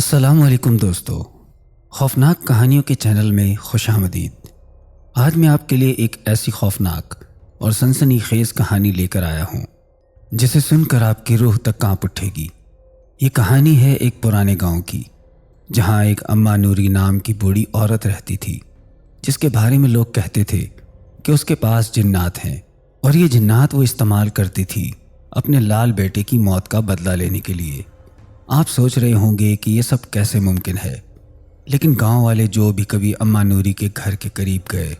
السلام علیکم دوستو، خوفناک کہانیوں کے چینل میں خوش آمدید۔ آج میں آپ کے لیے ایک ایسی خوفناک اور سنسنی خیز کہانی لے کر آیا ہوں جسے سن کر آپ کی روح تک کانپ اٹھے گی۔ یہ کہانی ہے ایک پرانے گاؤں کی، جہاں ایک اماں نوری نام کی بوڑھی عورت رہتی تھی، جس کے بارے میں لوگ کہتے تھے کہ اس کے پاس جنات ہیں، اور یہ جنات وہ استعمال کرتی تھی اپنے لال بیٹے کی موت کا بدلہ لینے کے لیے۔ آپ سوچ رہے ہوں گے کہ یہ سب کیسے ممکن ہے، لیکن گاؤں والے جو بھی کبھی اماں نوری کے گھر کے قریب گئے،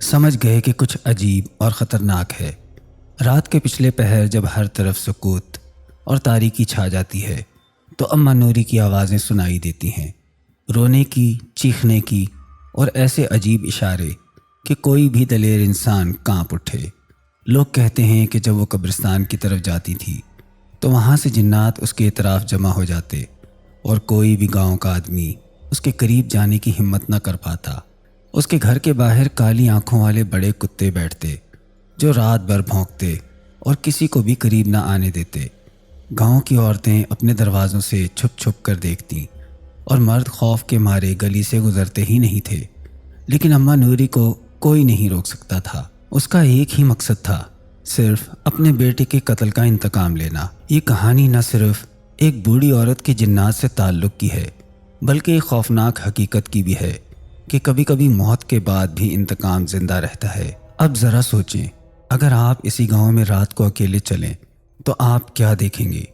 سمجھ گئے کہ کچھ عجیب اور خطرناک ہے۔ رات کے پچھلے پہر جب ہر طرف سکوت اور تاریکی چھا جاتی ہے تو اماں نوری کی آوازیں سنائی دیتی ہیں، رونے کی، چیخنے کی، اور ایسے عجیب اشارے کہ کوئی بھی دلیر انسان کانپ اٹھے۔ لوگ کہتے ہیں کہ جب وہ قبرستان کی طرف جاتی تھی تو وہاں سے جنات اس کے اطراف جمع ہو جاتے، اور کوئی بھی گاؤں کا آدمی اس کے قریب جانے کی ہمت نہ کر پاتا۔ اس کے گھر کے باہر کالی آنکھوں والے بڑے کتے بیٹھتے جو رات بھر بھونکتے اور کسی کو بھی قریب نہ آنے دیتے۔ گاؤں کی عورتیں اپنے دروازوں سے چھپ چھپ کر دیکھتیں، اور مرد خوف کے مارے گلی سے گزرتے ہی نہیں تھے، لیکن اماں نوری کو کوئی نہیں روک سکتا تھا۔ اس کا ایک ہی مقصد تھا، صرف اپنے بیٹے کے قتل کا انتقام لینا۔ یہ کہانی نہ صرف ایک بوڑھی عورت کے جنات سے تعلق کی ہے، بلکہ ایک خوفناک حقیقت کی بھی ہے کہ کبھی کبھی موت کے بعد بھی انتقام زندہ رہتا ہے۔ اب ذرا سوچیں، اگر آپ اسی گاؤں میں رات کو اکیلے چلیں تو آپ کیا دیکھیں گے؟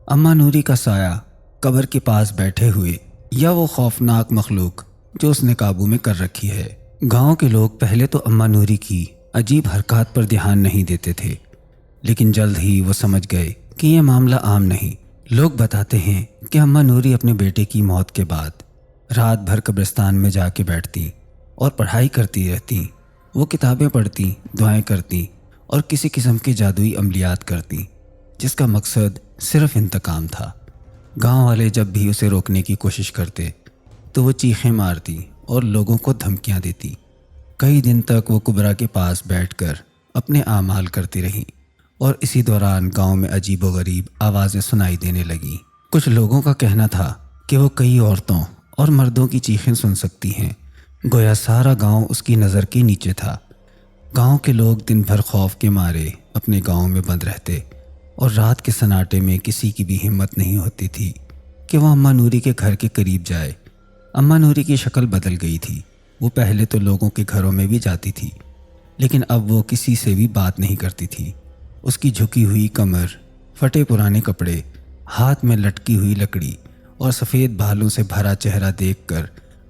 اماں نوری کا سایہ قبر کے پاس بیٹھے ہوئے، یا وہ خوفناک مخلوق جو اس نے قابو میں کر رکھی ہے؟ گاؤں کے لوگ پہلے تو اماں نوری کی عجیب حرکات پر دھیان نہیں دیتے تھے، لیکن جلد ہی وہ سمجھ گئے کہ یہ معاملہ عام نہیں۔ لوگ بتاتے ہیں کہ اماں نوری اپنے بیٹے کی موت کے بعد رات بھر قبرستان میں جا کے بیٹھتی اور پڑھائی کرتی رہتی۔ وہ کتابیں پڑھتی، دعائیں کرتی، اور کسی قسم کے جادوئی عملیات کرتی، جس کا مقصد صرف انتقام تھا۔ گاؤں والے جب بھی اسے روکنے کی کوشش کرتے تو وہ چیخیں مارتی اور لوگوں کو دھمکیاں دیتی۔ کئی دن تک وہ قبرا کے پاس بیٹھ کر اپنے اعمال کرتی رہی، اور اسی دوران گاؤں میں عجیب و غریب آوازیں سنائی دینے لگیں۔ کچھ لوگوں کا کہنا تھا کہ وہ کئی عورتوں اور مردوں کی چیخیں سن سکتی ہیں، گویا سارا گاؤں اس کی نظر کے نیچے تھا۔ گاؤں کے لوگ دن بھر خوف کے مارے اپنے گاؤں میں بند رہتے، اور رات کے سناٹے میں کسی کی بھی ہمت نہیں ہوتی تھی کہ وہ اماں نوری کے گھر کے قریب جائے۔ اماں نوری کی شکل بدل گئی تھی۔ وہ پہلے تو لوگوں کے گھروں میں بھی جاتی تھی، لیکن اب وہ کسی سے بھی بات نہیں کرتی تھی۔ اس کی جھکی ہوئی کمر، پھٹے پرانے کپڑے، ہاتھ میں لٹکی ہوئی لکڑی اور سفید بالوں سے بھرا چہرہ دیکھ کر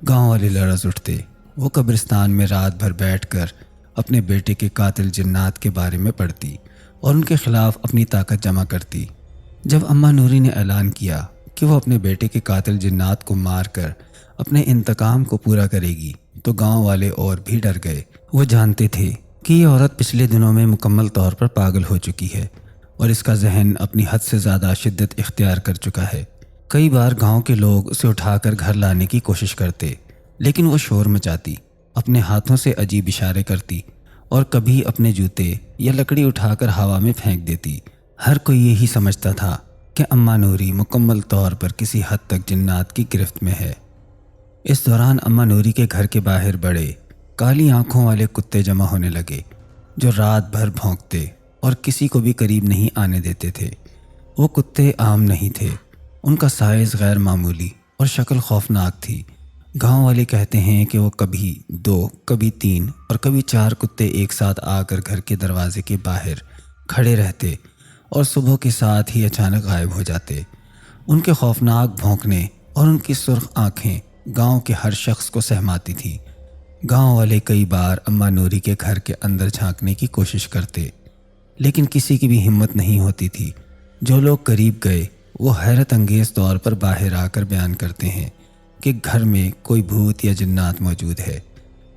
گاؤں والے لرز اٹھتے۔ وہ قبرستان میں رات بھر بیٹھ کر اپنے بیٹے کے قاتل جنات کے بارے میں پڑھتی اور ان کے خلاف اپنی طاقت جمع کرتی۔ جب اماں نوری نے اعلان کیا کہ وہ اپنے بیٹے کے قاتل جنات کو مار کر اپنے انتقام کو پورا کرے گی تو گاؤں والے اور بھی ڈر گئے۔ وہ جانتے تھے کہ یہ عورت پچھلے دنوں میں مکمل طور پر پاگل ہو چکی ہے، اور اس کا ذہن اپنی حد سے زیادہ شدت اختیار کر چکا ہے۔ کئی بار گاؤں کے لوگ اسے اٹھا کر گھر لانے کی کوشش کرتے، لیکن وہ شور مچاتی، اپنے ہاتھوں سے عجیب اشارے کرتی، اور کبھی اپنے جوتے یا لکڑی اٹھا کر ہوا میں پھینک دیتی۔ ہر کوئی یہی سمجھتا تھا کہ اماں نوری مکمل طور پر کسی حد تک جنات کی گرفت میں ہے۔ اس دوران اماں نوری کے گھر کے باہر بڑے کالی آنکھوں والے کتے جمع ہونے لگے، جو رات بھر بھونکتے اور کسی کو بھی قریب نہیں آنے دیتے تھے۔ وہ کتے عام نہیں تھے، ان کا سائز غیر معمولی اور شکل خوفناک تھی۔ گاؤں والے کہتے ہیں کہ وہ کبھی 2، کبھی 3 اور کبھی 4 کتے ایک ساتھ آ کر گھر کے دروازے کے باہر کھڑے رہتے، اور صبح کے ساتھ ہی اچانک غائب ہو جاتے۔ ان کے خوفناک بھونکنے اور ان کی سرخ آنکھیں گاؤں کے ہر شخص کو سہماتی تھیں۔ گاؤں والے کئی بار اماں نوری کے گھر کے اندر جھانکنے کی کوشش کرتے، لیکن کسی کی بھی ہمت نہیں ہوتی تھی۔ جو لوگ قریب گئے وہ حیرت انگیز طور پر باہر آ کر بیان کرتے ہیں کہ گھر میں کوئی بھوت یا جنات موجود ہے۔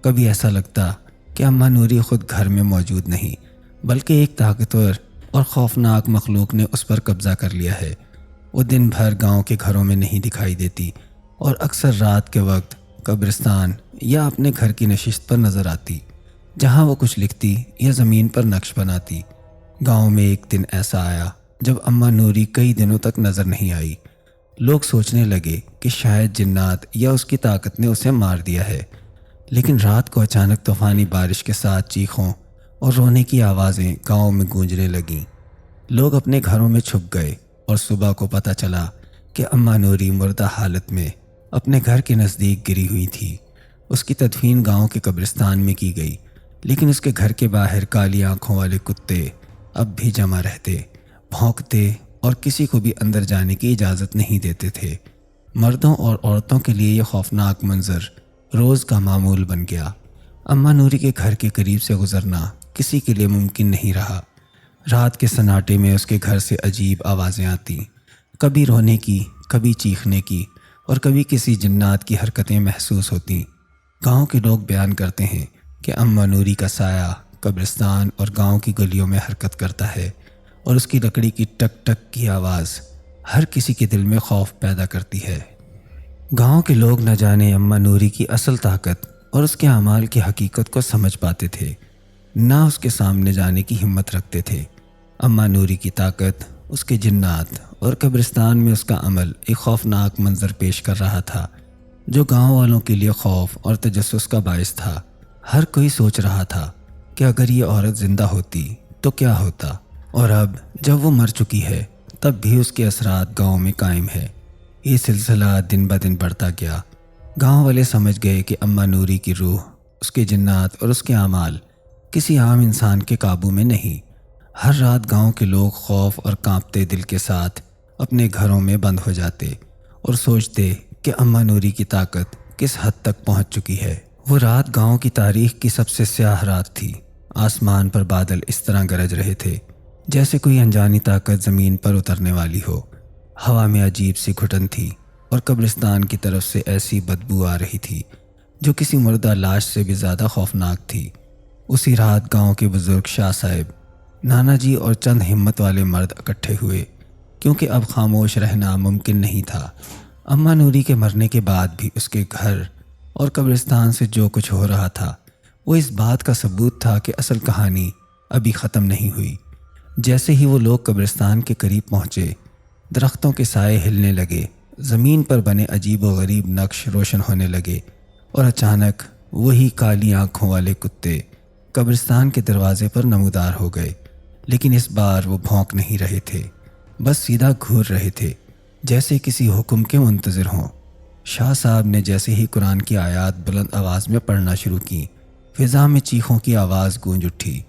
کبھی ایسا لگتا کہ اماں نوری خود گھر میں موجود نہیں، بلکہ ایک طاقتور اور خوفناک مخلوق نے اس پر قبضہ کر لیا ہے۔ وہ دن بھر گاؤں کے گھروں میں نہیں دکھائی دیتی، اور اکثر رات کے وقت قبرستان یا اپنے گھر کی نشست پر نظر آتی، جہاں وہ کچھ لکھتی یا زمین پر نقش بناتی۔ گاؤں میں ایک دن ایسا آیا جب اماں نوری کئی دنوں تک نظر نہیں آئی۔ لوگ سوچنے لگے کہ شاید جنات یا اس کی طاقت نے اسے مار دیا ہے، لیکن رات کو اچانک طوفانی بارش کے ساتھ چیخوں اور رونے کی آوازیں گاؤں میں گونجنے لگیں۔ لوگ اپنے گھروں میں چھپ گئے اور صبح کو پتہ چلا کہ اماں نوری مردہ حالت میں اپنے گھر کے نزدیک گری ہوئی تھی۔ اس کی تدفین گاؤں کے قبرستان میں کی گئی، لیکن اس کے گھر کے باہر کالی آنکھوں والے کتے اب بھی جمع رہتے، بھونکتے اور کسی کو بھی اندر جانے کی اجازت نہیں دیتے تھے۔ مردوں اور عورتوں کے لیے یہ خوفناک منظر روز کا معمول بن گیا۔ اماں نوری کے گھر کے قریب سے گزرنا کسی کے لیے ممکن نہیں رہا۔ رات کے سناٹے میں اس کے گھر سے عجیب آوازیں آتیں، کبھی رونے کی، کبھی چیخنے کی، اور کبھی کسی جنات کی حرکتیں محسوس ہوتیں۔ گاؤں کے لوگ بیان کرتے ہیں کہ اماں نوری کا سایہ قبرستان اور گاؤں کی گلیوں میں حرکت کرتا ہے، اور اس کی لکڑی کی ٹک ٹک کی آواز ہر کسی کے دل میں خوف پیدا کرتی ہے۔ گاؤں کے لوگ نہ جانے اماں نوری کی اصل طاقت اور اس کے اعمال کی حقیقت کو سمجھ پاتے تھے، نہ اس کے سامنے جانے کی ہمت رکھتے تھے۔ اماں نوری کی طاقت، اس کے جنات اور قبرستان میں اس کا عمل ایک خوفناک منظر پیش کر رہا تھا، جو گاؤں والوں کے لیے خوف اور تجسس کا باعث تھا۔ ہر کوئی سوچ رہا تھا کہ اگر یہ عورت زندہ ہوتی تو کیا ہوتا، اور اب جب وہ مر چکی ہے تب بھی اس کے اثرات گاؤں میں قائم ہے۔ یہ سلسلہ دن بدن بڑھتا گیا۔ گاؤں والے سمجھ گئے کہ اماں نوری کی روح، اس کے جنات اور اس کے اعمال کسی عام انسان کے قابو میں نہیں۔ ہر رات گاؤں کے لوگ خوف اور کانپتے دل کے ساتھ اپنے گھروں میں بند ہو جاتے اور سوچتے کہ اماں نوری کی طاقت کس حد تک پہنچ چکی ہے۔ وہ رات گاؤں کی تاریخ کی سب سے سیاہ رات تھی۔ آسمان پر بادل اس طرح گرج رہے تھے جیسے کوئی انجانی طاقت زمین پر اترنے والی ہو۔ ہوا میں عجیب سی گھٹن تھی اور قبرستان کی طرف سے ایسی بدبو آ رہی تھی جو کسی مردہ لاش سے بھی زیادہ خوفناک تھی۔ اسی رات گاؤں کے بزرگ شاہ صاحب، نانا جی اور چند ہمت والے مرد اکٹھے ہوئے، کیونکہ اب خاموش رہنا ممکن نہیں تھا۔ اماں نوری کے مرنے کے بعد بھی اس کے گھر اور قبرستان سے جو کچھ ہو رہا تھا وہ اس بات کا ثبوت تھا کہ اصل کہانی ابھی ختم نہیں ہوئی۔ جیسے ہی وہ لوگ قبرستان کے قریب پہنچے، درختوں کے سائے ہلنے لگے، زمین پر بنے عجیب و غریب نقش روشن ہونے لگے، اور اچانک وہی کالی آنکھوں والے کتے قبرستان کے دروازے پر نمودار ہو گئے۔ لیکن اس بار وہ بھونک نہیں رہے تھے، بس سیدھا گھور رہے تھے، جیسے کسی حکم کے منتظر ہوں۔ شاہ صاحب نے جیسے ہی قرآن کی آیات بلند آواز میں پڑھنا شروع کی، فضا میں چیخوں کی آواز گونج اٹھی،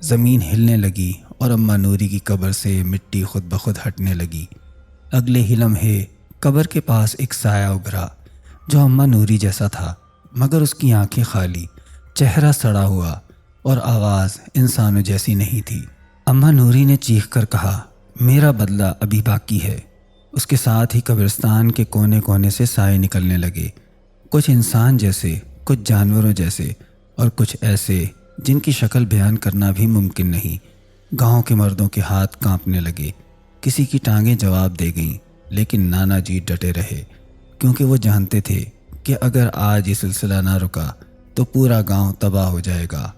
زمین ہلنے لگی اور اماں نوری کی قبر سے مٹی خود بخود ہٹنے لگی۔ اگلے ہی لمحے قبر کے پاس ایک سایہ ابھرا جو اماں نوری جیسا تھا، مگر اس کی آنکھیں خالی، چہرہ سڑا ہوا اور آواز انسانوں جیسی نہیں تھی۔ اماں نوری نے چیخ کر کہا، میرا بدلہ ابھی باقی ہے۔ اس کے ساتھ ہی قبرستان کے کونے کونے سے سائے نکلنے لگے، کچھ انسان جیسے، کچھ جانوروں جیسے، اور کچھ ایسے جن کی شکل بیان کرنا بھی ممکن نہیں۔ گاؤں کے مردوں کے ہاتھ کانپنے لگے، کسی کی ٹانگیں جواب دے گئیں، لیکن نانا جی ڈٹے رہے، کیونکہ وہ جانتے تھے کہ اگر آج یہ سلسلہ نہ رکا تو پورا گاؤں تباہ ہو جائے گا۔